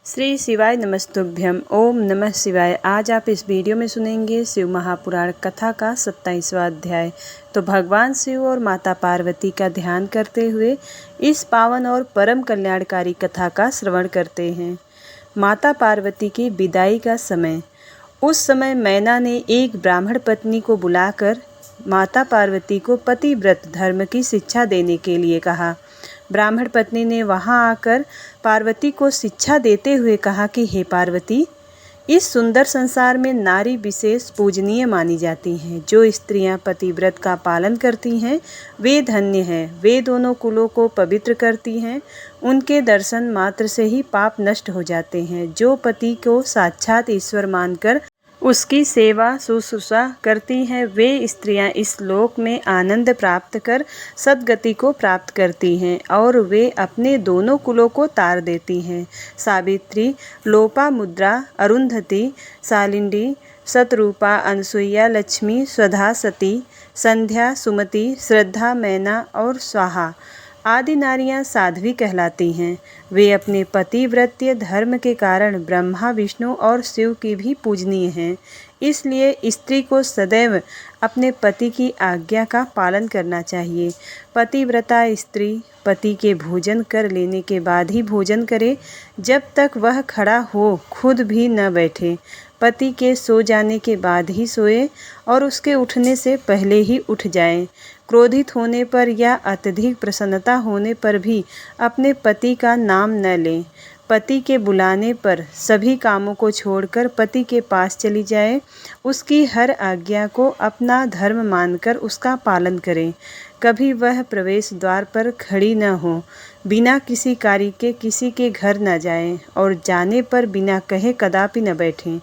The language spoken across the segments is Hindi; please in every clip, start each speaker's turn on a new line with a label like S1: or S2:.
S1: श्री शिवाय नमस्तुभ्यम। ओम नमः शिवाय। आज आप इस वीडियो में सुनेंगे शिव महापुराण कथा का 27वां अध्याय। तो भगवान शिव और माता पार्वती का ध्यान करते हुए इस पावन और परम कल्याणकारी कथा का श्रवण करते हैं। माता पार्वती की विदाई का समय। उस समय मैना ने एक ब्राह्मण पत्नी को बुलाकर माता पार्वती को पतिव्रत धर्म की शिक्षा देने के लिए कहा। ब्राह्मण पत्नी ने वहां आकर पार्वती को शिक्षा देते हुए कहा कि हे पार्वती, इस सुंदर संसार में नारी विशेष पूजनीय मानी जाती हैं। जो स्त्रियां पतिव्रत का पालन करती हैं वे धन्य हैं। वे दोनों कुलों को पवित्र करती हैं। उनके दर्शन मात्र से ही पाप नष्ट हो जाते हैं। जो पति को साक्षात ईश्वर मानकर उसकी सेवा शुश्रूषा करती हैं वे स्त्रियां इस लोक में आनंद प्राप्त कर सद्गति को प्राप्त करती हैं और वे अपने दोनों कुलों को तार देती हैं। सावित्री, लोपामुद्रा, अरुंधति, शालिंदी, शतरूपा, अनसुईया, लक्ष्मी, स्वधा, सती, संध्या, सुमति, श्रद्धा, मैना और स्वाहा आदि नारियां साध्वी कहलाती हैं। वे अपने पतिव्रत्य धर्म के कारण ब्रह्मा, विष्णु और शिव की भी पूजनीय हैं। इसलिए स्त्री को सदैव अपने पति की आज्ञा का पालन करना चाहिए। पतिव्रता स्त्री पति के भोजन कर लेने के बाद ही भोजन करे। जब तक वह खड़ा हो खुद भी न बैठे। पति के सो जाने के बाद ही सोए और उसके उठने से पहले ही उठ जाए। क्रोधित होने पर या अत्यधिक प्रसन्नता होने पर भी अपने पति का नाम न लें। पति के बुलाने पर सभी कामों को छोड़कर पति के पास चली जाए। उसकी हर आज्ञा को अपना धर्म मानकर उसका पालन करें। कभी वह प्रवेश द्वार पर खड़ी न हो। बिना किसी कार्य के किसी के घर न जाएं और जाने पर बिना कहे कदापि न बैठें।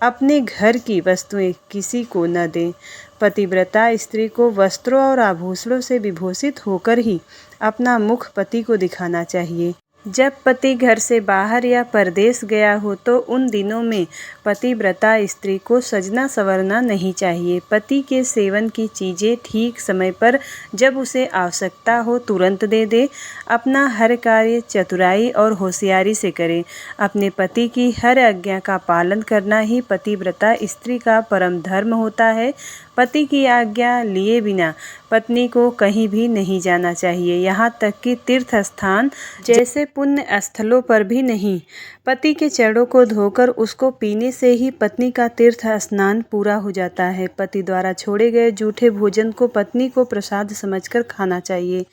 S1: अपने घर की वस्तुएं किसी को न दें। पतिव्रता स्त्री को वस्त्रों और आभूषणों से विभूषित होकर ही अपना मुख पति को दिखाना चाहिए। जब पति घर से बाहर या परदेश गया हो तो उन दिनों में पतिव्रता स्त्री को सजना संवरना नहीं चाहिए। पति के सेवन की चीज़ें ठीक समय पर जब उसे आवश्यकता हो तुरंत दे दे। अपना हर कार्य चतुराई और होशियारी से करे। अपने पति की हर आज्ञा का पालन करना ही पतिव्रता स्त्री का परम धर्म होता है। पति की आज्ञा लिए बिना पत्नी को कहीं भी नहीं जाना चाहिए, यहाँ तक कि तीर्थ स्थान जैसे पुण्य स्थलों पर भी नहीं। पति के चरणों को धोकर उसको पीने से ही पत्नी का तीर्थ स्नान पूरा हो जाता है। पति द्वारा छोड़े गए जूठे भोजन को पत्नी को प्रसाद समझकर खाना चाहिए।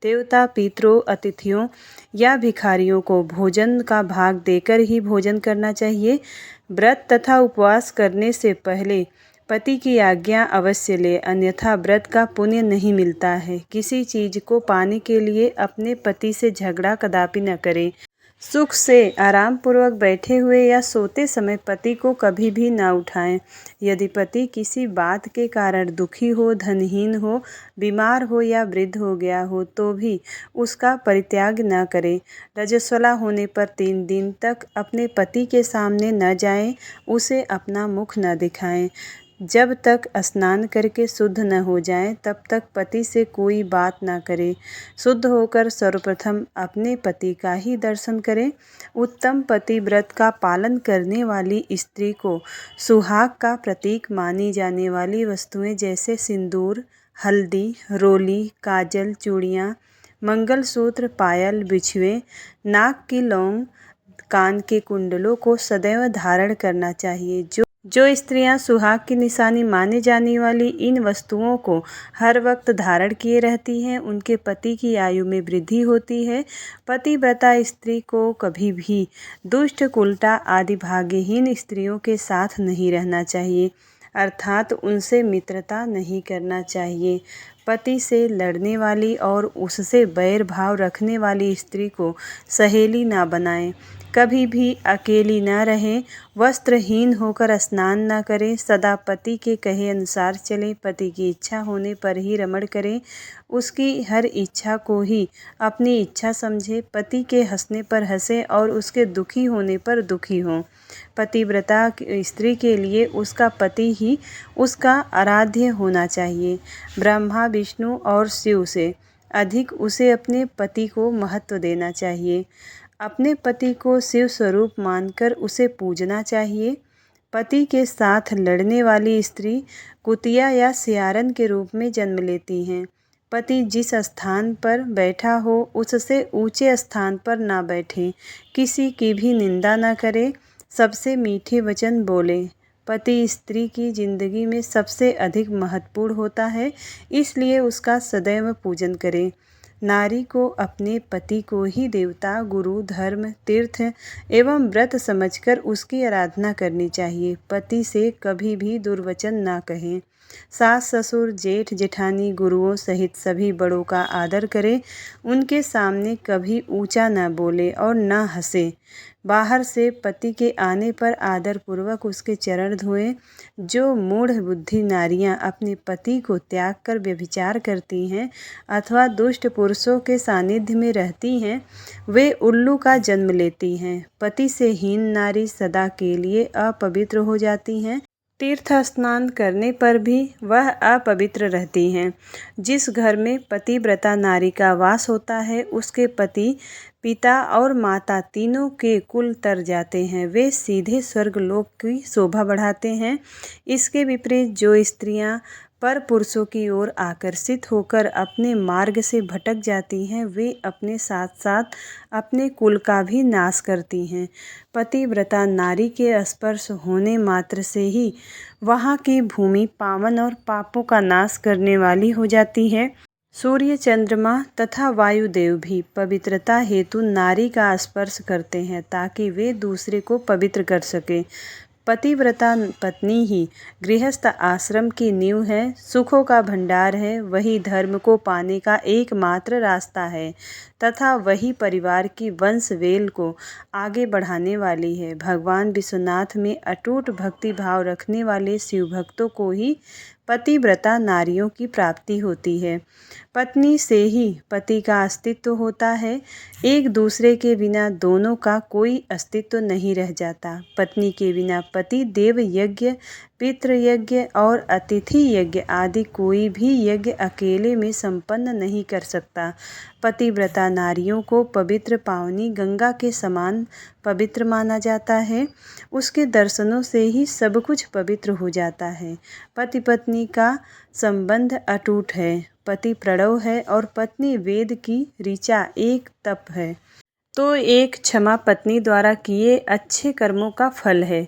S1: देवता, पितरों, अतिथियों या भिखारियों को भोजन का भाग देकर ही भोजन करना चाहिए। व्रत तथा उपवास करने से पहले पति की आज्ञा अवश्य ले, अन्यथा व्रत का पुण्य नहीं मिलता है। किसी चीज को पाने के लिए अपने पति से झगड़ा कदापि न करें। सुख से आराम पूर्वक बैठे हुए या सोते समय पति को कभी भी न उठाएं। यदि पति किसी बात के कारण दुखी हो, धनहीन हो, बीमार हो या वृद्ध हो गया हो तो भी उसका परित्याग न करें। रजस्वला होने पर 3 दिन तक अपने पति के सामने न जाएं, उसे अपना मुख न दिखाएं। जब तक स्नान करके शुद्ध न हो जाएं, तब तक पति से कोई बात ना करें। शुद्ध होकर सर्वप्रथम अपने पति का ही दर्शन करें। उत्तम पतिव्रत का पालन करने वाली स्त्री को सुहाग का प्रतीक मानी जाने वाली वस्तुएं जैसे सिंदूर, हल्दी, रोली, काजल, चूड़ियाँ, मंगलसूत्र, पायल, बिछुए, नाक की लौंग, कान के कुंडलों को सदैव धारण करना चाहिए। जो स्त्रियां सुहाग की निशानी माने जाने वाली इन वस्तुओं को हर वक्त धारण किए रहती हैं उनके पति की आयु में वृद्धि होती है। पतिव्रता स्त्री को कभी भी दुष्ट, कुलटा आदि भाग्यहीन स्त्रियों के साथ नहीं रहना चाहिए, अर्थात उनसे मित्रता नहीं करना चाहिए। पति से लड़ने वाली और उससे बैर भाव रखने वाली स्त्री को सहेली ना बनाएं। कभी भी अकेली न रहें। वस्त्रहीन होकर स्नान न करें। सदा पति के कहे अनुसार चलें। पति की इच्छा होने पर ही रमण करें। उसकी हर इच्छा को ही अपनी इच्छा समझें। पति के हंसने पर हंसें और उसके दुखी होने पर दुखी हों। पतिव्रता स्त्री के लिए उसका पति ही उसका आराध्य होना चाहिए। ब्रह्मा, विष्णु और शिव से अधिक उसे अपने पति को महत्व देना चाहिए। अपने पति को शिव स्वरूप मानकर उसे पूजना चाहिए। पति के साथ लड़ने वाली स्त्री कुतिया या सियारन के रूप में जन्म लेती हैं। पति जिस स्थान पर बैठा हो उससे ऊंचे स्थान पर ना बैठे, किसी की भी निंदा ना करे, सबसे मीठे वचन बोले। पति स्त्री की जिंदगी में सबसे अधिक महत्वपूर्ण होता है, इसलिए उसका सदैव पूजन करें। नारी को अपने पति को ही देवता, गुरु, धर्म, तीर्थ एवं व्रत समझकर उसकी आराधना करनी चाहिए। पति से कभी भी दुर्वचन ना कहें। सास, ससुर, जेठ, जेठानी, गुरुओं सहित सभी बड़ों का आदर करें। उनके सामने कभी ऊंचा न बोले और न हंसे। बाहर से पति के आने पर आदर पूर्वक उसके चरण धोएं। जो मूढ़ बुद्धि नारियां अपने पति को त्याग कर व्यभिचार करती हैं अथवा दुष्ट पुरुषों के सानिध्य में रहती हैं, वे उल्लू का जन्म लेती हैं। पति से हीन नारी सदा के लिए अपवित्र हो जाती हैं। तीर्थ स्नान करने पर भी वह अपवित्र रहती हैं। जिस घर में पतिव्रता नारी का वास होता है, उसके पति, पिता और माता तीनों के कुल तर जाते हैं। वे सीधे स्वर्गलोक की शोभा बढ़ाते हैं। इसके विपरीत जो स्त्रियां पर पुरुषों की ओर आकर्षित होकर अपने मार्ग से भटक जाती हैं, वे अपने साथ साथ अपने कुल का भी नाश करती हैं। पतिव्रता नारी के स्पर्श होने मात्र से ही वहाँ की भूमि पावन और पापों का नाश करने वाली हो जाती है। सूर्य, चंद्रमा तथा वायुदेव भी पवित्रता हेतु नारी का स्पर्श करते हैं ताकि वे दूसरे को पवित्र कर सके। पतिव्रता पत्नी ही गृहस्थ आश्रम की नींव है, सुखों का भंडार है, वही धर्म को पाने का एकमात्र रास्ता है तथा वही परिवार की वंश वेल को आगे बढ़ाने वाली है। भगवान विश्वनाथ में अटूट भक्ति भाव रखने वाले शिव भक्तों को ही पतिव्रता नारियों की प्राप्ति होती है। पत्नी से ही पति का अस्तित्व होता है। एक दूसरे के बिना दोनों का कोई अस्तित्व नहीं रह जाता। पत्नी के बिना पति देव यज्ञ, पितृ यज्ञ और अतिथि यज्ञ आदि कोई भी यज्ञ अकेले में संपन्न नहीं कर सकता। पतिव्रता नारियों को पवित्र पावनी गंगा के समान पवित्र माना जाता है। उसके दर्शनों से ही सब कुछ पवित्र हो जाता है। पति पत्नी का संबंध अटूट है। पति प्रणव है और पत्नी वेद की ऋचा एक तप है। तो एक क्षमा पत्नी द्वारा किए अच्छे कर्मों का फल है।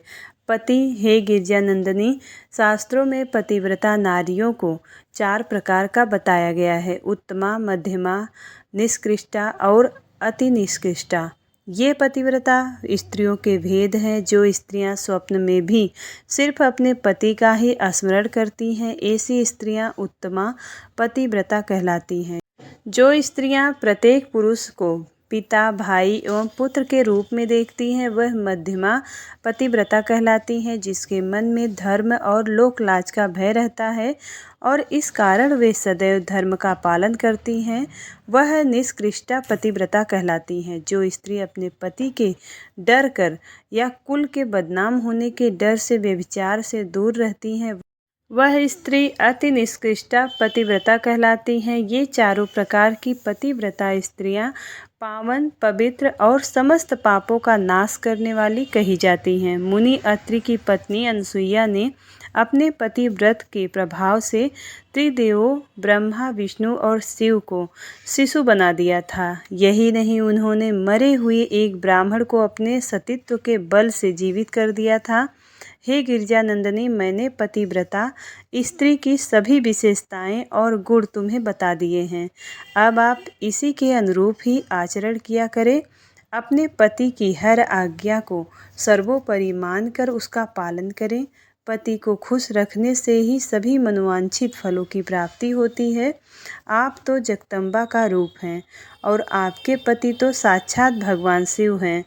S1: पति, हे गिरजानंदिनी, शास्त्रों में पतिव्रता नारियों को 4 प्रकार का बताया गया है: उत्तमा, मध्यमा, निष्कृष्टा और अति निष्कृष्टा। ये पतिव्रता स्त्रियों के भेद हैं। जो स्त्रियां स्वप्न में भी सिर्फ अपने पति का ही स्मरण करती हैं, ऐसी स्त्रियां उत्तमा पतिव्रता कहलाती हैं। जो स्त्रियां प्रत्येक पुरुष को पिता, भाई एवं पुत्र के रूप में देखती हैं, वह मध्यमा पतिव्रता कहलाती हैं। जिसके मन में धर्म और लोकलाज का भय रहता है और इस कारण वे सदैव धर्म का पालन करती हैं, वह निष्कृष्टा पतिव्रता कहलाती हैं। जो स्त्री अपने पति के डर कर या कुल के बदनाम होने के डर से व्यभिचार से दूर रहती हैं, वह स्त्री अति निष्कृष्टा पतिव्रता कहलाती हैं। ये चारों प्रकार की पतिव्रता स्त्रियां पावन, पवित्र और समस्त पापों का नाश करने वाली कही जाती हैं। मुनि अत्रि की पत्नी अनसुईया ने अपने पति व्रत के प्रभाव से त्रिदेवों ब्रह्मा, विष्णु और शिव को शिशु बना दिया था। यही नहीं, उन्होंने मरे हुए एक ब्राह्मण को अपने सतीत्व के बल से जीवित कर दिया था। हे गिरजानंदिनी, मैंने पतिव्रता स्त्री की सभी विशेषताएं और गुण तुम्हें बता दिए हैं। अब आप इसी के अनुरूप ही आचरण किया करें। अपने पति की हर आज्ञा को सर्वोपरि मानकर उसका पालन करें। पति को खुश रखने से ही सभी मनोवांछित फलों की प्राप्ति होती है। आप तो जगदम्बा का रूप हैं और आपके पति तो साक्षात भगवान शिव हैं।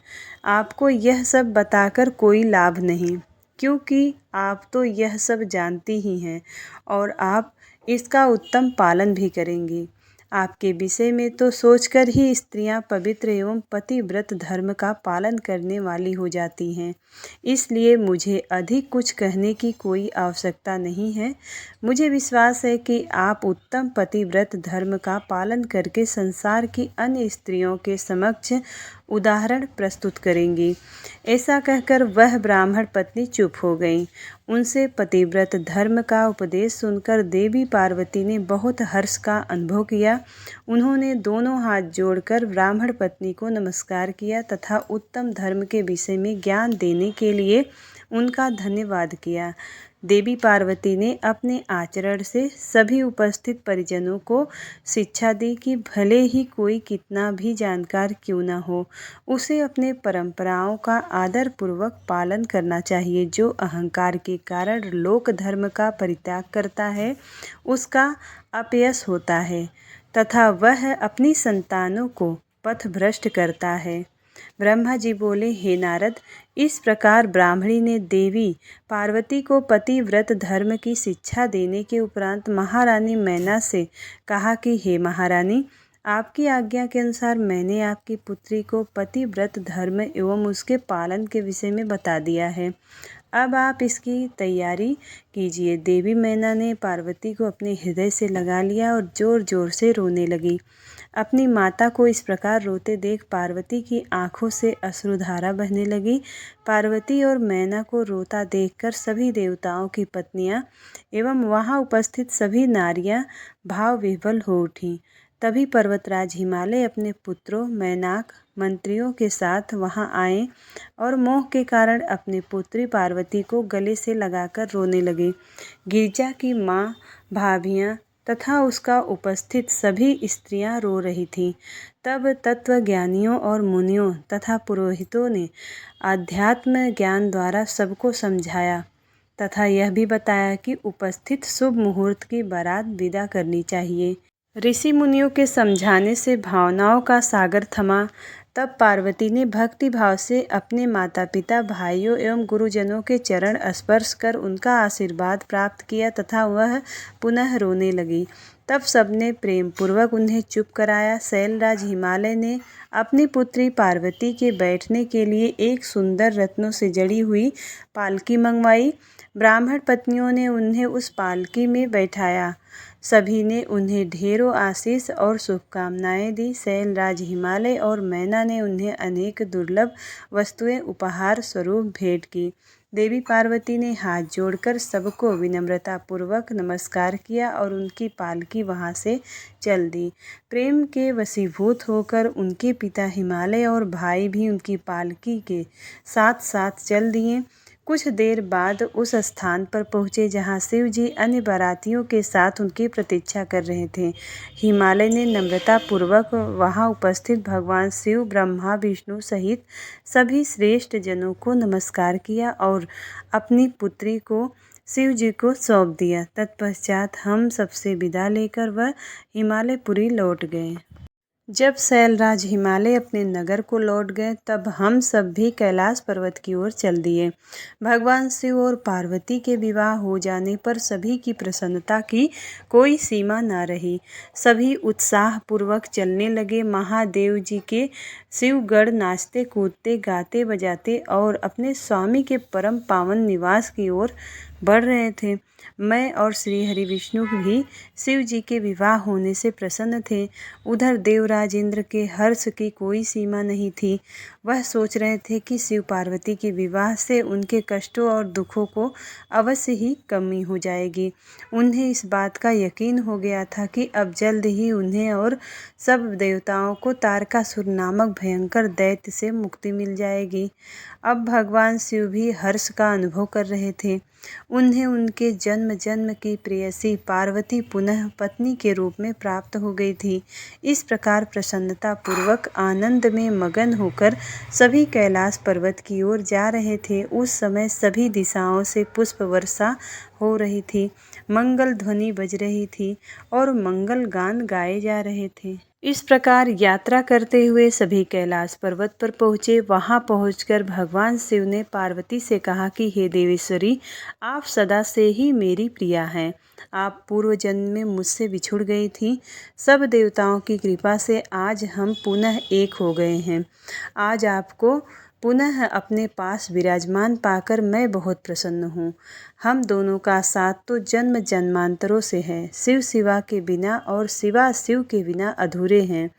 S1: आपको यह सब बताकर कोई लाभ नहीं, क्योंकि आप तो यह सब जानती ही हैं और आप इसका उत्तम पालन भी करेंगी। आपके विषय में तो सोचकर ही स्त्रियां पवित्र एवं पतिव्रत धर्म का पालन करने वाली हो जाती हैं। इसलिए मुझे अधिक कुछ कहने की कोई आवश्यकता नहीं है। मुझे विश्वास है कि आप उत्तम पतिव्रत धर्म का पालन करके संसार की अन्य स्त्रियों के समक्ष उदाहरण प्रस्तुत करेंगी। ऐसा कहकर वह ब्राह्मण पत्नी चुप हो गई। उनसे पतिव्रत धर्म का उपदेश सुनकर देवी पार्वती ने बहुत हर्ष का अनुभव किया। उन्होंने दोनों हाथ जोड़कर ब्राह्मण पत्नी को नमस्कार किया तथा उत्तम धर्म के विषय में ज्ञान देने के लिए उनका धन्यवाद किया। देवी पार्वती ने अपने आचरण से सभी उपस्थित परिजनों को शिक्षा दी कि भले ही कोई कितना भी जानकार क्यों न हो, उसे अपने परंपराओं का आदर पूर्वक पालन करना चाहिए। जो अहंकार के कारण लोक धर्म का परित्याग करता है, उसका अपयश होता है तथा वह अपनी संतानों को पथभ्रष्ट करता है। ब्रह्मा जी बोले, हे नारद, इस प्रकार ब्राह्मणी ने देवी पार्वती को पतिव्रत धर्म की शिक्षा देने के उपरांत महारानी मैना से कहा कि हे महारानी, आपकी आज्ञा के अनुसार मैंने आपकी पुत्री को पतिव्रत धर्म एवं उसके पालन के विषय में बता दिया है। अब आप इसकी तैयारी कीजिए। देवी मैना ने पार्वती को अपने हृदय से लगा लिया और जोर जोर से रोने लगी। अपनी माता को इस प्रकार रोते देख पार्वती की आंखों से अश्रुधारा बहने लगी। पार्वती और मैना को रोता देखकर सभी देवताओं की पत्नियां एवं वहां उपस्थित सभी नारियां भाव विह्वल हो उठीं। तभी पर्वतराज हिमालय अपने पुत्रों मैनाक मंत्रियों के साथ वहां आए और मोह के कारण अपनी पुत्री पार्वती को गले से लगाकर रोने लगे। गिरिजा की माँ, भाभियाँ तथा उसका उपस्थित सभी स्त्रियां रो रही थीं। तब तत्वज्ञानियों और मुनियों तथा पुरोहितों ने आध्यात्म ज्ञान द्वारा सबको समझाया तथा यह भी बताया कि उपस्थित शुभ मुहूर्त की बारात विदा करनी चाहिए। ऋषि मुनियों के समझाने से भावनाओं का सागर थमा। तब पार्वती ने भक्ति भाव से अपने माता पिता, भाइयों एवं गुरुजनों के चरण स्पर्श कर उनका आशीर्वाद प्राप्त किया तथा वह पुनः रोने लगी। तब सबने प्रेम पूर्वक उन्हें चुप कराया। शैलराज हिमालय ने अपनी पुत्री पार्वती के बैठने के लिए एक सुंदर रत्नों से जड़ी हुई पालकी मंगवाई। ब्राह्मण पत्नियों ने उन्हें उस पालकी में बैठाया। सभी ने उन्हें ढेरों आशीष और शुभकामनाएं दी। शैलराज हिमालय और मैना ने उन्हें अनेक दुर्लभ वस्तुएं उपहार स्वरूप भेंट की। देवी पार्वती ने हाथ जोड़कर सबको विनम्रता पूर्वक नमस्कार किया और उनकी पालकी वहां से चल दी। प्रेम के वशीभूत होकर उनके पिता हिमालय और भाई भी उनकी पालकी के साथ साथ चल दिए। कुछ देर बाद उस स्थान पर पहुँचे जहाँ शिव जी अन्य बारातियों के साथ उनकी प्रतीक्षा कर रहे थे। हिमालय ने नम्रता पूर्वक वहाँ उपस्थित भगवान शिव, ब्रह्मा, विष्णु सहित सभी श्रेष्ठ जनों को नमस्कार किया और अपनी पुत्री को शिव जी को सौंप दिया। तत्पश्चात हम सबसे विदा लेकर वह हिमालयपुरी लौट गए। जब शैलराज हिमालय अपने नगर को लौट गए तब हम सब भी कैलाश पर्वत की ओर चल दिए। भगवान शिव और पार्वती के विवाह हो जाने पर सभी की प्रसन्नता की कोई सीमा न रही। सभी उत्साह पूर्वक चलने लगे। महादेव जी के शिवगढ़ नाचते कूदते गाते बजाते और अपने स्वामी के परम पावन निवास की ओर बढ़ रहे थे। मैं और श्री हरि विष्णु भी शिव जी के विवाह होने से प्रसन्न थे। उधर देवराज इंद्र के हर्ष की कोई सीमा नहीं थी। वह सोच रहे थे कि शिव पार्वती के विवाह से उनके कष्टों और दुखों को अवश्य ही कमी हो जाएगी। उन्हें इस बात का यकीन हो गया था कि अब जल्द ही उन्हें और सब देवताओं को तारकासुर नामक भयंकर दैत्य से मुक्ति मिल जाएगी। अब भगवान शिव भी हर्ष का अनुभव कर रहे थे। उन्हें उनके जन्म जन्म की प्रेयसी पार्वती पुनः पत्नी के रूप में प्राप्त हो गई थी। इस प्रकार प्रसन्नता पूर्वक आनंद में मगन होकर सभी कैलाश पर्वत की ओर जा रहे थे। उस समय सभी दिशाओं से पुष्प वर्षा हो रही थी, मंगल ध्वनि बज रही थी और मंगल गान गाए जा रहे थे। इस प्रकार यात्रा करते हुए सभी कैलाश पर्वत पर पहुँचे। वहां पहुंचकर भगवान शिव ने पार्वती से कहा कि हे देवेश्वरी, आप सदा से ही मेरी प्रिया हैं। आप पूर्व जन्म में मुझसे बिछुड़ गई थीं। सब देवताओं की कृपा से आज हम पुनः एक हो गए हैं। आज आपको पुनः अपने पास विराजमान पाकर मैं बहुत प्रसन्न हूँ। हम दोनों का साथ तो जन्म जन्मांतरों से है। शिव शिवा के बिना और शिवा शिव के बिना अधूरे हैं।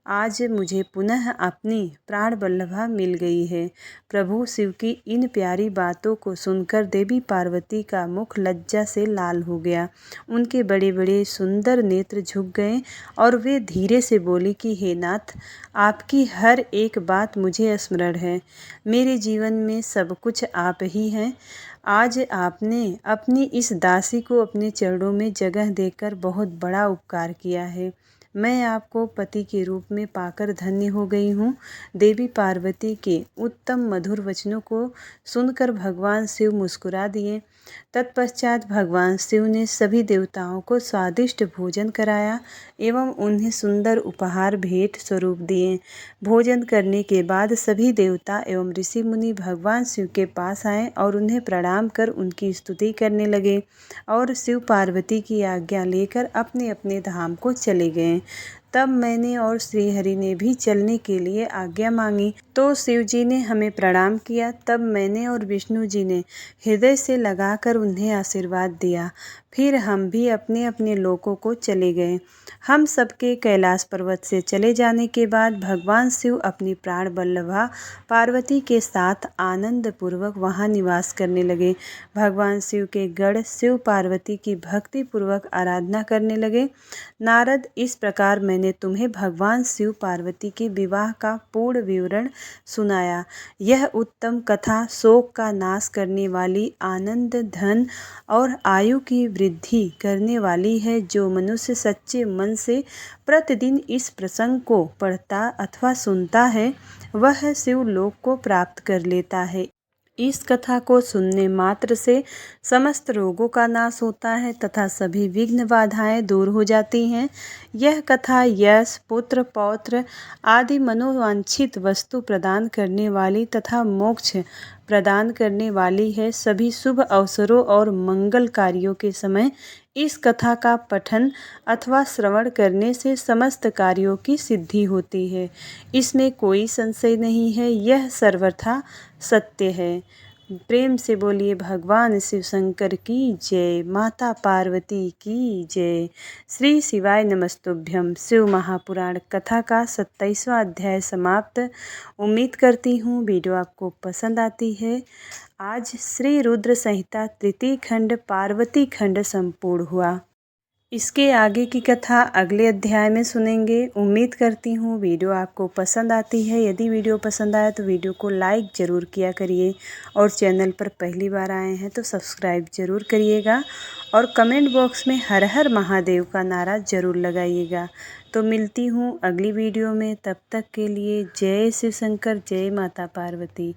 S1: आज मुझे पुनः अपनी प्राण वल्लभा मिल गई है। प्रभु शिव की इन प्यारी बातों को सुनकर देवी पार्वती का मुख लज्जा से लाल हो गया। उनके बड़े बड़े सुंदर नेत्र झुक गए और वे धीरे से बोली कि हे नाथ, आपकी हर एक बात मुझे स्मरण है। मेरे जीवन में सब कुछ आप ही हैं। आज आपने अपनी इस दासी को अपने चरणों में जगह देकर बहुत बड़ा उपकार किया है। मैं आपको पति के रूप में पाकर धन्य हो गई हूँ। देवी पार्वती के उत्तम मधुर वचनों को सुनकर भगवान शिव मुस्कुरा दिए। तत्पश्चात भगवान शिव ने सभी देवताओं को स्वादिष्ट भोजन कराया एवं उन्हें सुंदर उपहार भेंट स्वरूप दिए। भोजन करने के बाद सभी देवता एवं ऋषि मुनि भगवान शिव के पास आए और उन्हें प्रणाम कर उनकी स्तुति करने लगे और शिव पार्वती की आज्ञा लेकर अपने अपने धाम को चले गए। तब मैंने और श्रीहरि ने भी चलने के लिए आज्ञा मांगी तो शिव जी ने हमें प्रणाम किया। तब मैंने और विष्णु जी ने हृदय से लगाकर उन्हें आशीर्वाद दिया। फिर हम भी अपने अपने लोकों को चले गए। हम सबके कैलाश पर्वत से चले जाने के बाद भगवान शिव अपनी प्राण वल्लभा पार्वती के साथ आनंद पूर्वक वहाँ निवास करने लगे। भगवान शिव के गढ़ शिव पार्वती की भक्ति पूर्वक आराधना करने लगे। नारद, इस प्रकार मैंने तुम्हें भगवान शिव पार्वती के विवाह का पूर्ण विवरण सुनाया। यह उत्तम कथा शोक का नाश करने वाली, आनंद, धन और आयु की वृद्धि करने वाली है। जो मनुष्य सच्चे मन से प्रतिदिन इस प्रसंग को पढ़ता अथवा सुनता है वह शिवलोक को प्राप्त कर लेता है। इस कथा को सुनने मात्र से समस्त रोगों का नाश होता है तथा सभी विघ्न बाधाएं दूर हो जाती हैं। यह कथा यश, पुत्र, पौत्र आदि मनोवांछित वस्तु प्रदान करने वाली तथा मोक्ष प्रदान करने वाली है। सभी शुभ अवसरों और मंगल कार्यों के समय इस कथा का पठन अथवा श्रवण करने से समस्त कार्यों की सिद्धि होती है। इसमें कोई संशय नहीं है, यह सर्वथा सत्य है। प्रेम से बोलिए भगवान शिव शंकर की जय, माता पार्वती की जय। श्री शिवाय नमस्तुभ्यं। शिव महापुराण कथा का 27वां अध्याय समाप्त। उम्मीद करती हूँ वीडियो आपको पसंद आती है। आज श्री रुद्र संहिता तृतीय खंड पार्वती खंड संपूर्ण हुआ। इसके आगे की कथा अगले अध्याय में सुनेंगे। उम्मीद करती हूँ वीडियो आपको पसंद आती है। यदि वीडियो पसंद आया तो वीडियो को लाइक ज़रूर किया करिए और चैनल पर पहली बार आए हैं तो सब्सक्राइब ज़रूर करिएगा और कमेंट बॉक्स में हर हर महादेव का नारा ज़रूर लगाइएगा। तो मिलती हूँ अगली वीडियो में, तब तक के लिए जय शिव शंकर, जय माता पार्वती।